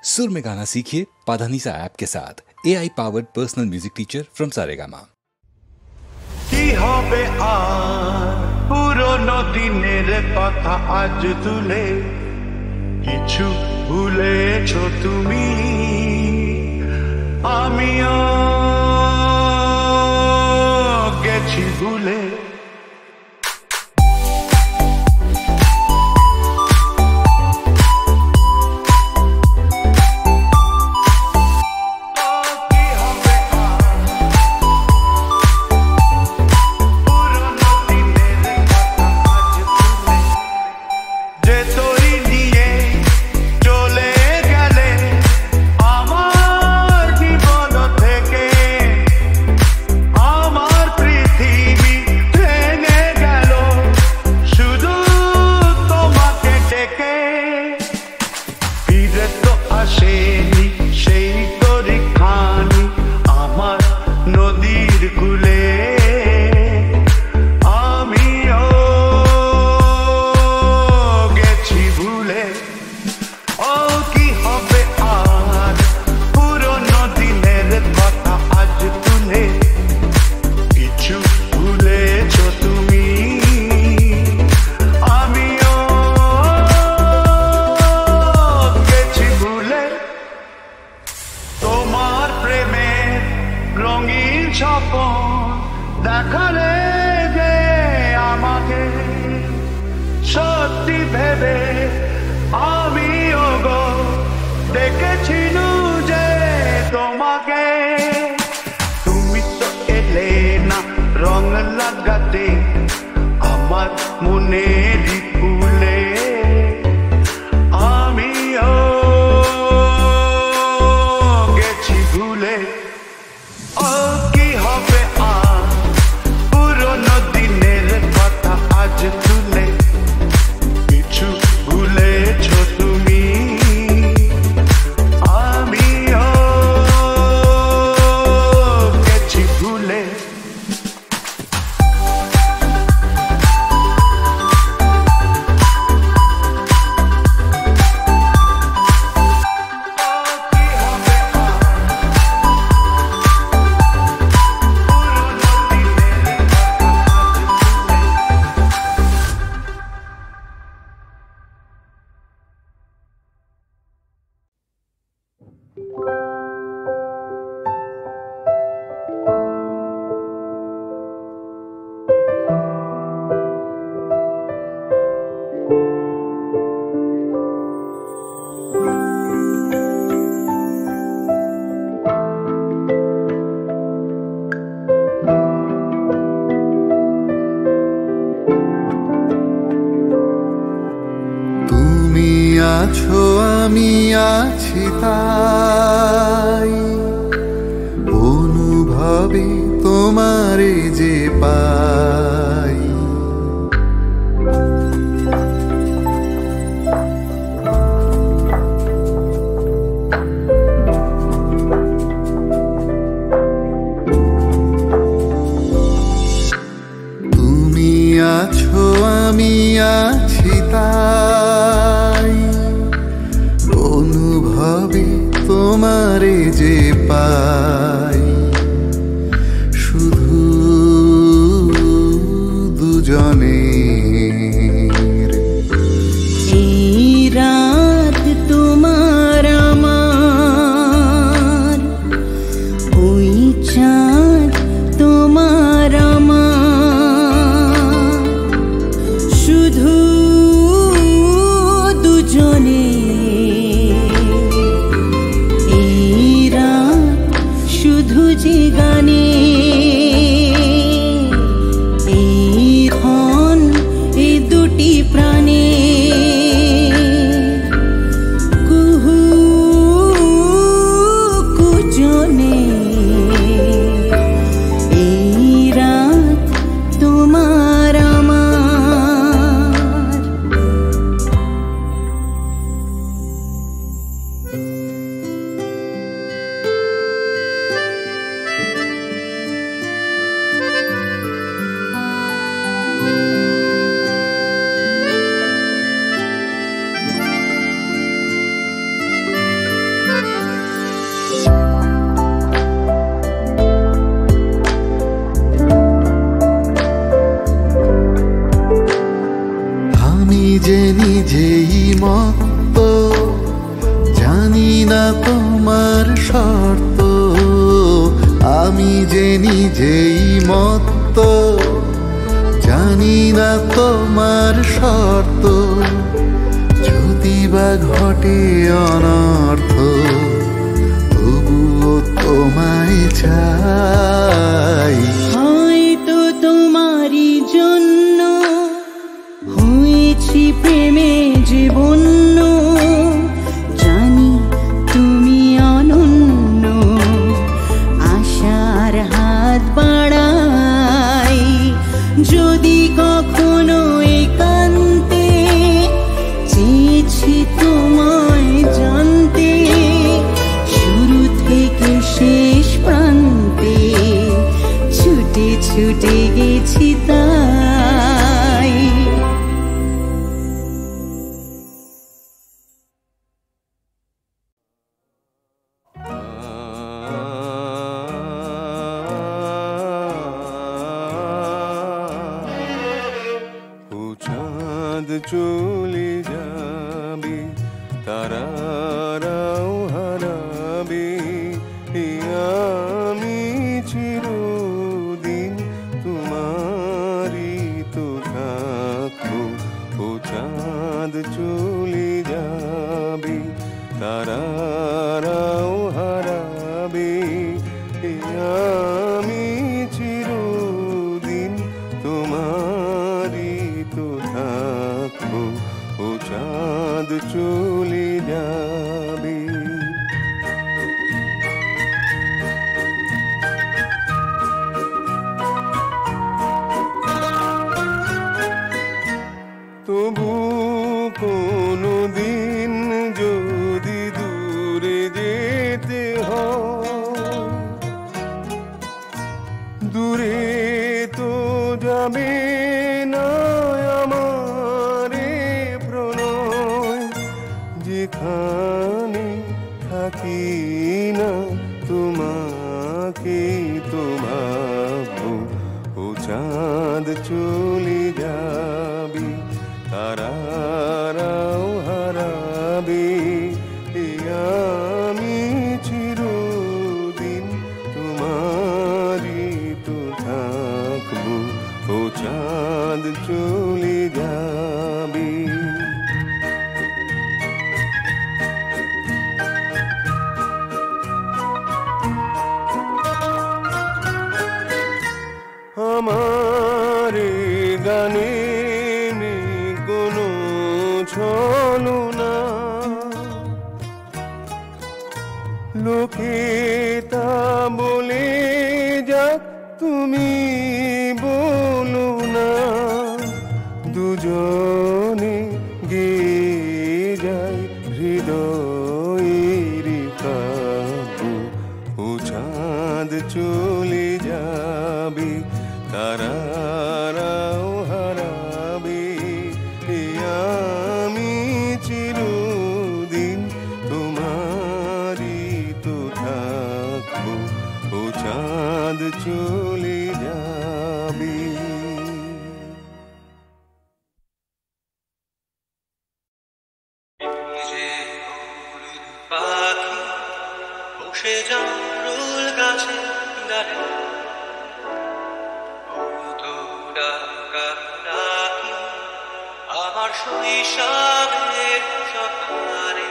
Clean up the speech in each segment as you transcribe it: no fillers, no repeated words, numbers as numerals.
सुर में गाना सीखिए पाधानीसा ऐप के साथ AI powered personal music teacher from Saregama. কি হবে আর পুরনো দিনের কথা আজ তুলে কিছু ভুলেছো তুমি আমিও গেছি ভুলে দেখালে যে আমাকে সত্যি ভেবে আমিও গো দেখেছিলু যে তোমাকে তুমি তো এলে না রং লাগাতে আমার মনের ফুলে আমিও গেছি ভুলে ও কি হবে আজ তুলে কিছু ভুলেছো তুমি আমিও গেছি ভুলে আছো আমি আছি তাই অনুভবে তোমারে যে পাই তুমি আছো আমি আছি তাই অনুভবে তোমারে যে পাই শুধু দুজনের এই রাত তোমার আমার ওই চাঁদ তোমার আমার শুধু দুজনে শুধু যে গানে এই ক্ষণ এই দুটি প্রাণে কুহু কুজনে এই রাত তোমার আমার তোমার শর্ত, আমি যে নিজেই মত্ত, জানি না তোমার শর্ত, যদি বা ঘটে অনর্থ, তবুও তোমায় চাই। হয়তো তোমারই জন্য হয়েছি প্রেমে জীবন, জানি তুমি অনন্য, আশার হাত বাড়াই। যদি কখনো একান্তে চেয়েছি তোমায় জানতে, শুরু থেকে শেষ প্রান্তে ছুটে ছুটে গেছি তাই। চাঁদ চলে যাবে, তারারাও হারাবে, আমি চিরদিন তোমারই তো থাকবো। ও চাঁদ চলে যাবে, তারারাও হারাবে, আমি চিরদিন তোমারই তো থাকবো। ও চাঁদ চলে যাবে। তবু কোনো দিন যদি দূরে যেতে হয়, দূরে তো যাবে না আমার প্রণয়, যেখানে থাকি না তোমাকে তো ভাববো। ও চাঁদ চলে যাবে, তারারাও হারাবে, আমি চিরদিন তোমারই তো থাকবো। ও চাঁদ চলে যাবে। আমার গানে নেই কোনো ছলনা, লোকে তা বলে যাক, তুমি বলো না। দুজনে গেয়ে যায় হৃদয়ের কাব্য। ও চাঁদ চলে যাবে, তারারাও হারাবে, আমি চিরদিন তোমারই তো থাকবো। ও চাঁদ চলে যাবে। পাখি বসে জামরুল গাছে ডালে, আমার শৈশবের সকালে।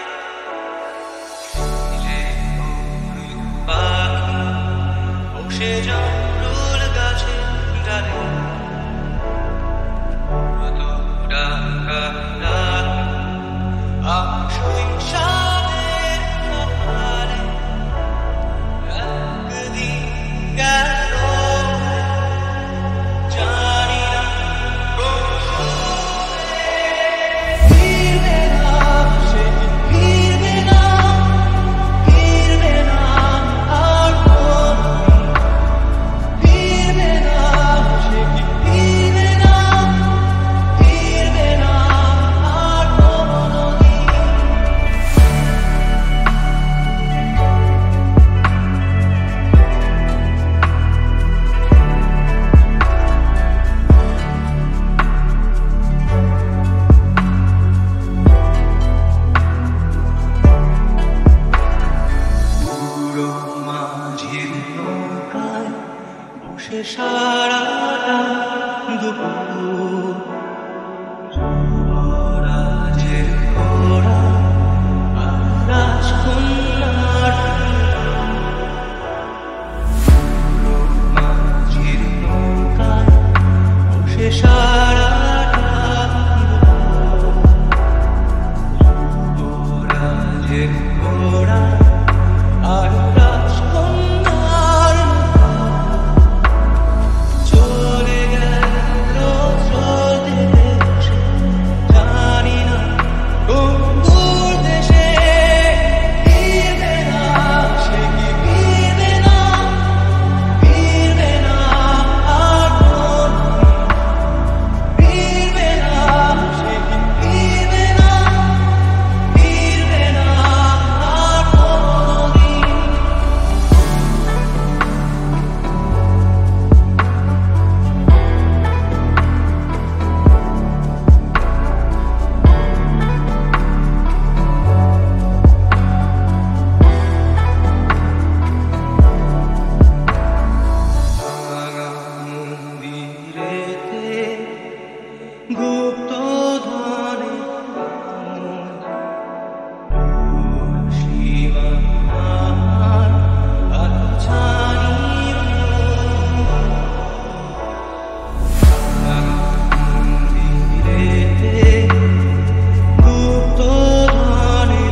পাখি বসে জামরুল গাছে ডালে, আমার শৈশবের সকালে। একদিন গেল জানি না ফিরবে না, সে ফিরবে না, ফিরবে না আর কোনদিন। সারাটা দুপুর যুবরাজের ঘোড়া আর রাজকন্যার মাঝির নৌকায় বসে সারাটা যুবরাজের ঘোড়া আর রাজকন্যার চলে গেল চলতে দেশে, জানি না কোন দূর দেশে ফিরবে না, সে কি ফিরবে না, ফিরবে না আর কোনদিন, ফিরবে না, সে কি ফিরবে না, ফিরবে না আর কোনদিন। ভাঙা মন্দিরেতে গুপ্ত ধনে সীমার আলো ছানির ভাঙা মন্দিরেতে গুপ্ত ধনে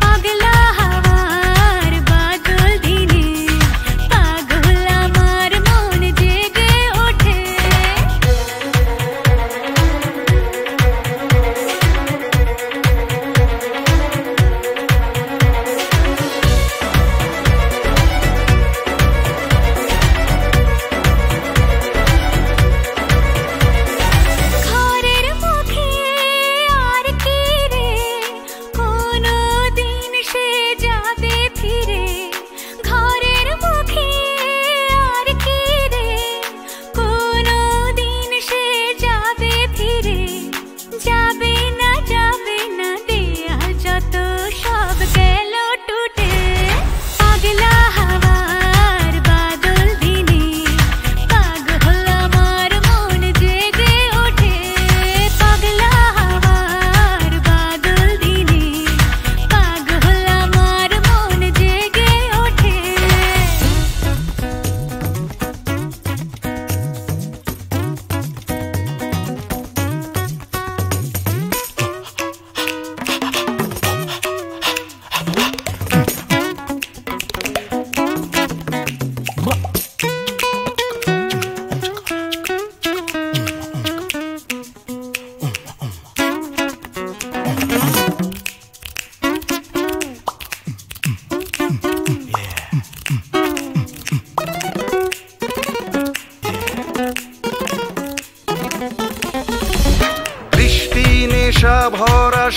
পাগলা হাওয়ার বাদল দিনে পাগলা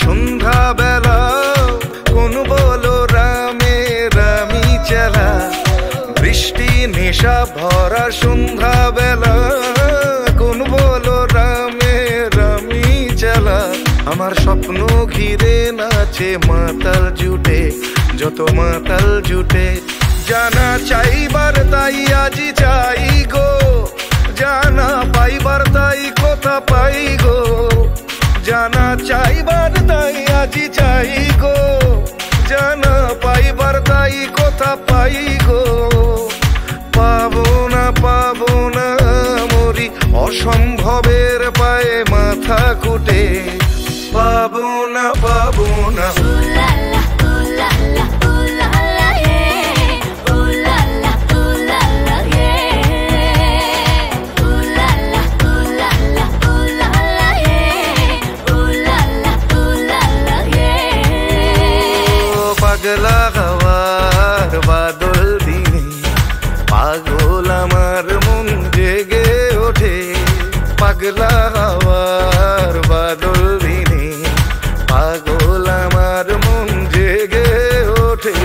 সন্ধ্যা বেলা কোন বলো রামে রামি চেলা বৃষ্টি নেশা ভরা সন্ধ্যা বেলা কোন বলো রামে রামি চেলা আমার স্বপ্ন ঘিরে নাচে মাতাল জুটে যত মাতাল জুটে জানা চাইবার তাই আজি চাই গো জানা পাইবার তাই কথা পাই গো জানা চাইবার তাই আজি চাই গো জানা পাইবার তাই কথা পাই গো পাবো না মরি অসম্ভবের পায়ে মাথা কুটে পাবো না পাগলা হওয়ার বাদল দিনে পাগল আমার মন জেগে ওঠে পাগলা হওয়ার বাদল দিনে পাগল আমার মন জেগে ওঠে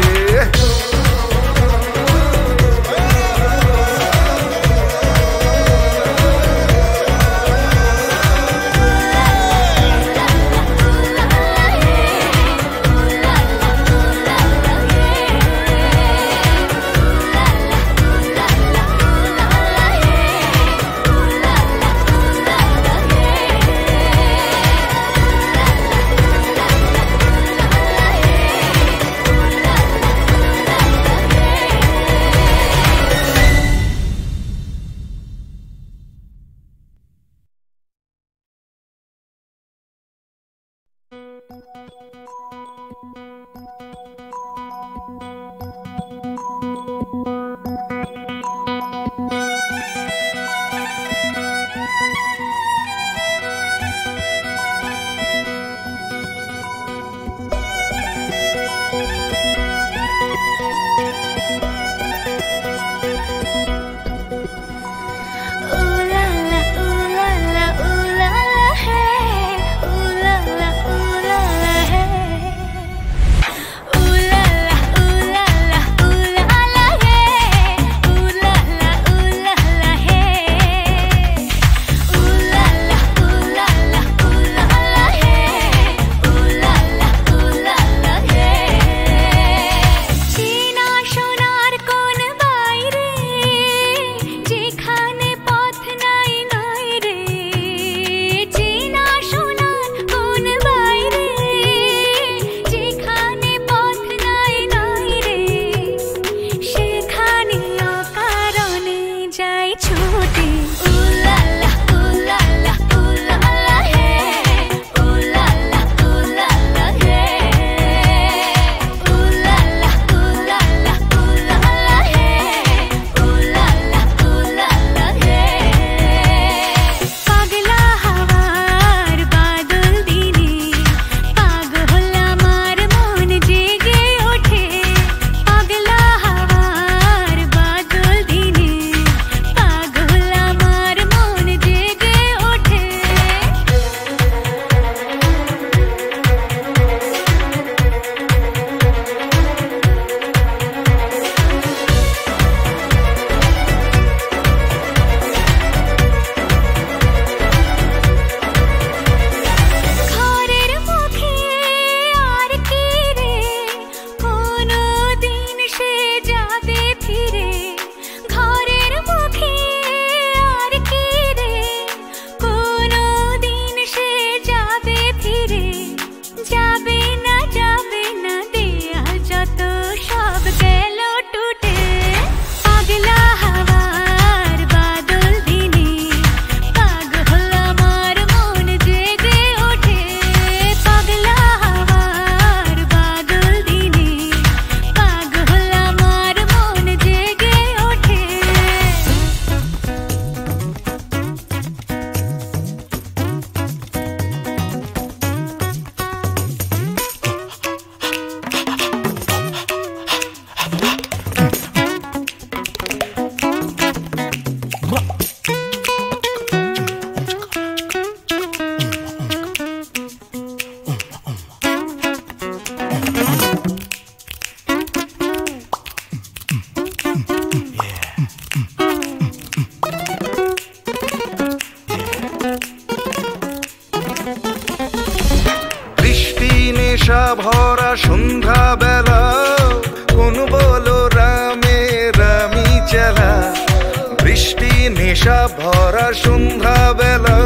নেশা ভরা সন্ধ্যা বেলা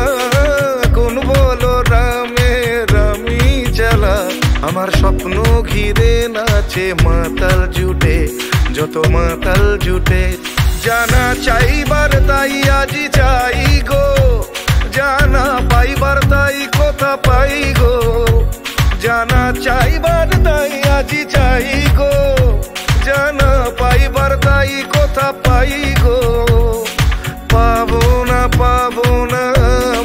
কোন বলো রামে রামি চালা আমার স্বপ্ন ঘিরে নাচে মাতাল জুটে যত মাতাল জুটে জানা চাইবার তাই আজি চাই গো জানা পাইবার তাই কথা পাই গো জানা চাইবার তাই আজি চাই গো জানা পাইবার তাই কথা পাই গো পাবো না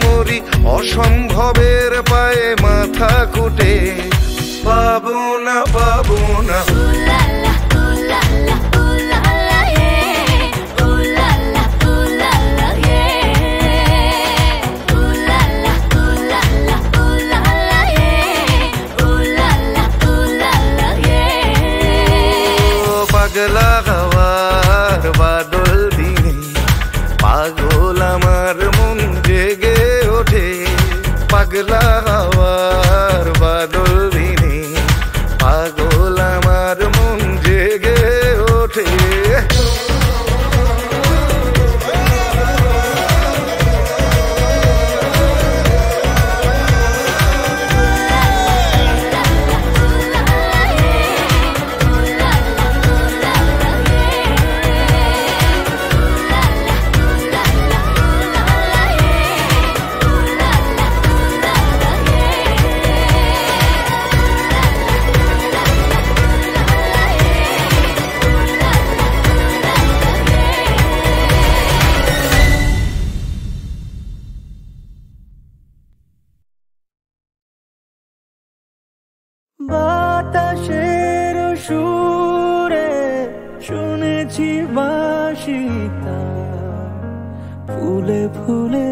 মরি অসম্ভবের পায়ে মাথা কুটে পাবো না পাগলা হাওয়ার বাদল দিনে পাগল আমার মন জেগে ওঠে পাগলা হাওয়ার বাদল দিনে পাগল আমার মন জেগে ওঠে বাতাসের সুরে শুনেছি বাঁশিটা ফুলে ফুলে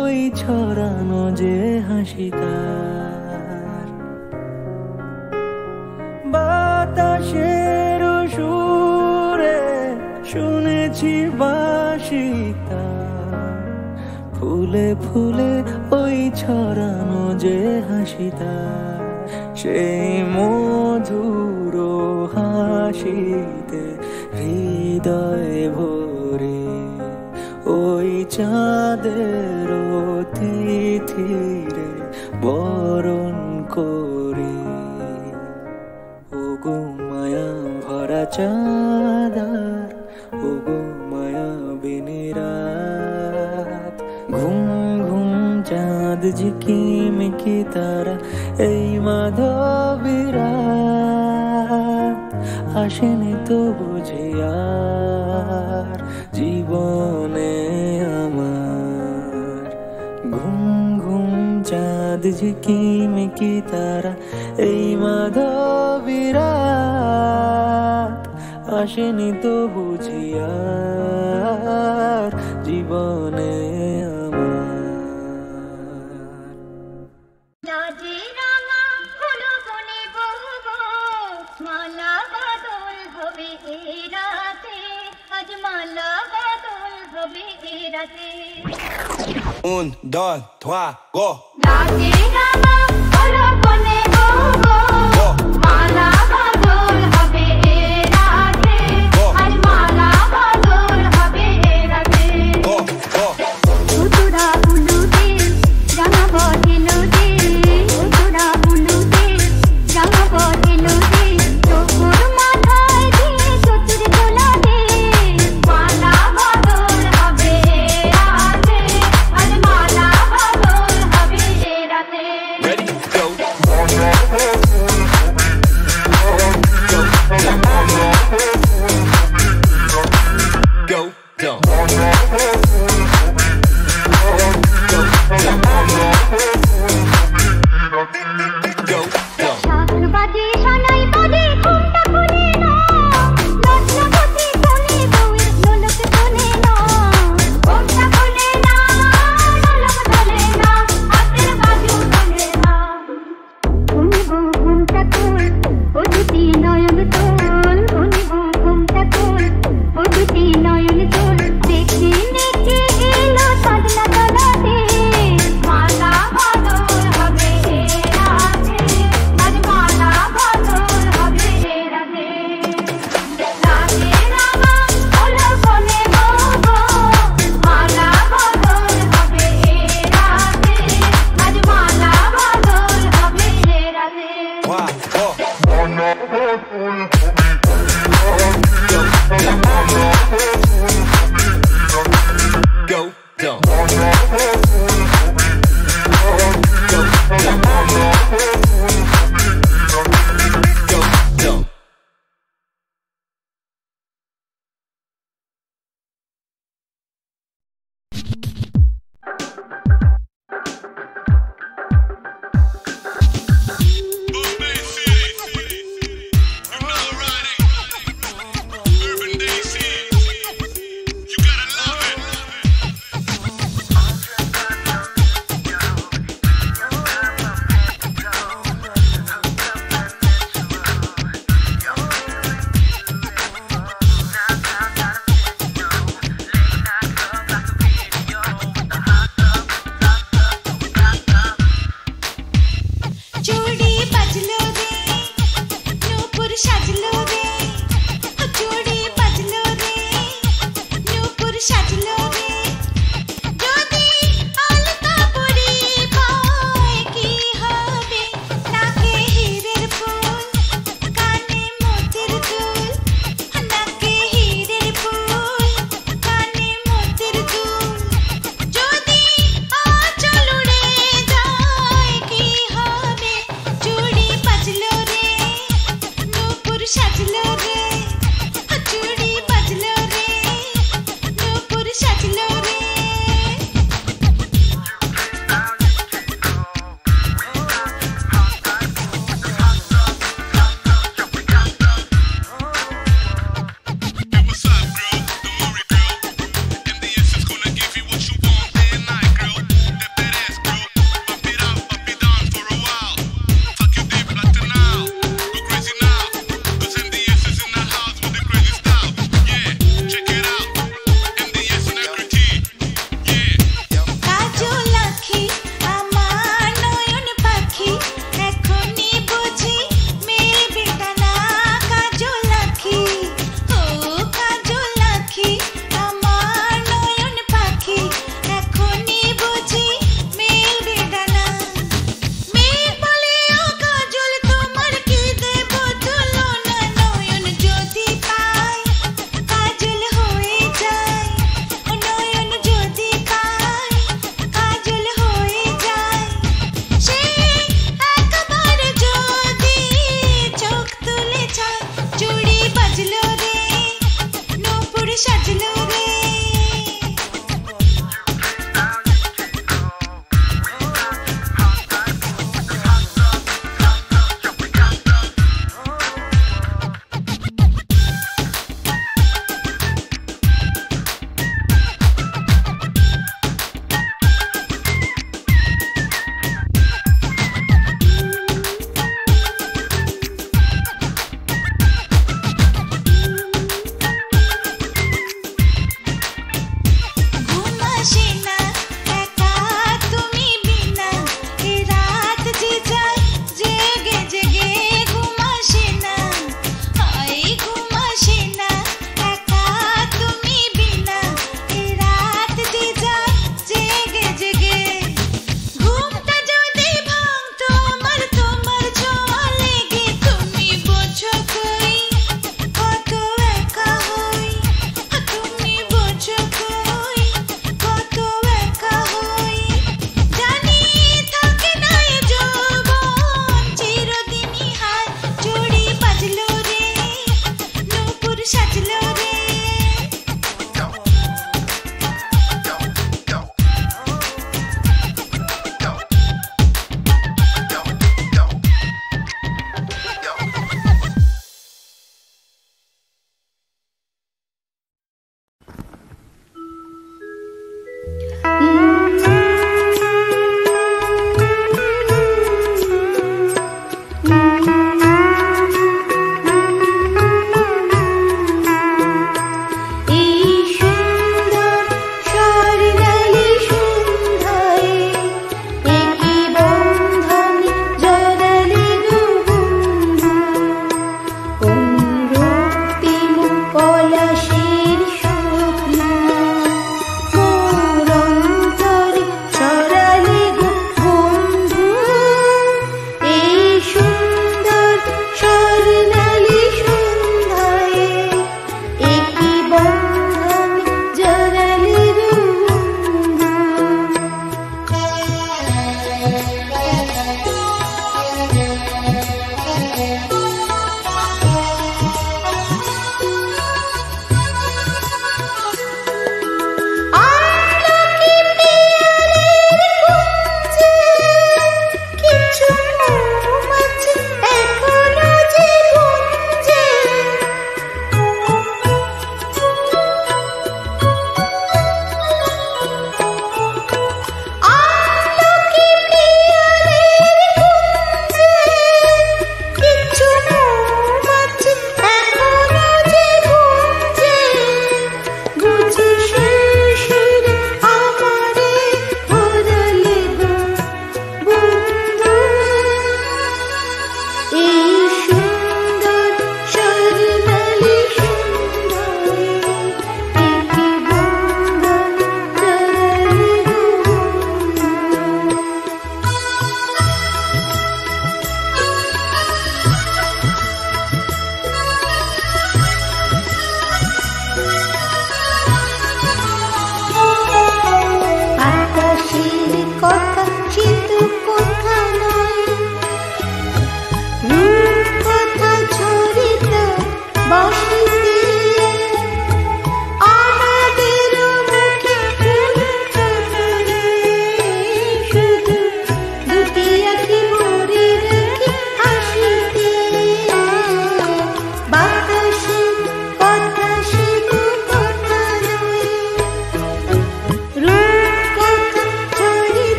ওই ছড়ানো যে হাসিটা বাতাসের সুরে শুনেছি বাঁশিটা ফুলে ফুলে ওই ছড়ানো যে হাসিটা সেই মধুর হাসিতে হৃদয় ভরে ওই চাঁদের তিথিরে বরণ করে ও গো মায়া ভরা চাঁদার ও গো মায়া বিনিরাত ঘুম ঘুম চাঁদ ঝিকিমিকি তারা এই মাধবীরাত আসেনি তো বুঝি আর জীবনে আমার ঘুম ঘুম চাঁদ ঝিকিমিকি তারা এই মাধবীরাত আসেনি তো বুঝি আর জীবনে Un, dos, trois, go!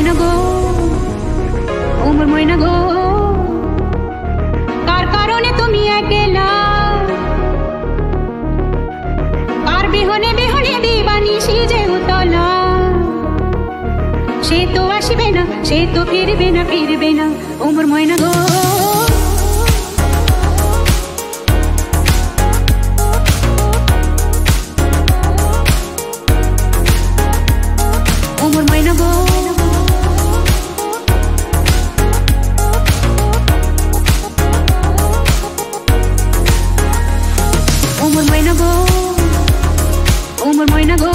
ময়না গো, ওমর ময়না গো, কার কারণে তুমি একলা, কার বিহনে বিহনে দিবানিশি যে উতলা, সে তো আসবে না, সে তো ফিরবে না, ফিরবে না, ওমর ময়না গো। ওমর ময়না গো, ওমর ময়না গো, ওমর ময়না গো,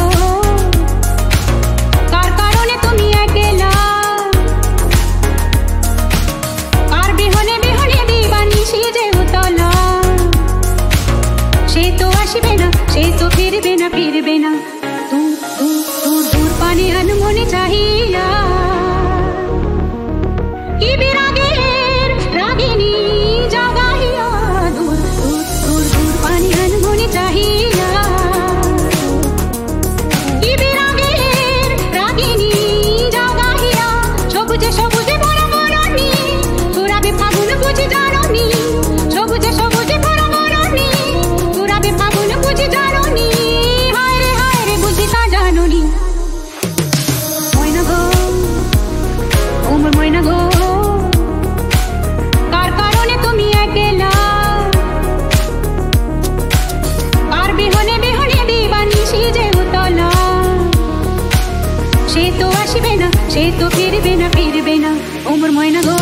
কার কারণে তুমি একলা, কার বিহনে বিহনে দিবানিশি যে উতলা, সে তো আসবে না, সে তো ফিরবে না, ফিরবে না, দূর দূর দূর দূর পানে আনমনে চাহিয়া, কি বিরাগের রাগিনী জাগাইয়া, দূর দূর দূর দূর পানে আনমনে চাহিয়া, কি বিরাগের রাগিনী জাগাইয়া, সবুজে সবুজে ভরা বরণী, ঘুরাবে ফাগুন বুঝি জাননি, সবুজে সবুজে ভরা বরণী, ঘুরাবে ফাগুন বুঝি জাননি, হায় রে বুঝি তা জাননি। ময়না গো, ওমর ময়না গো, কার কারণে তুমি একলা, কার বিহনে বিহনে দিবানিশি যে উতলা, সে তো আসবে না, সে তো ফিরবে না, ফিরবে না, ওমর ময়না গো।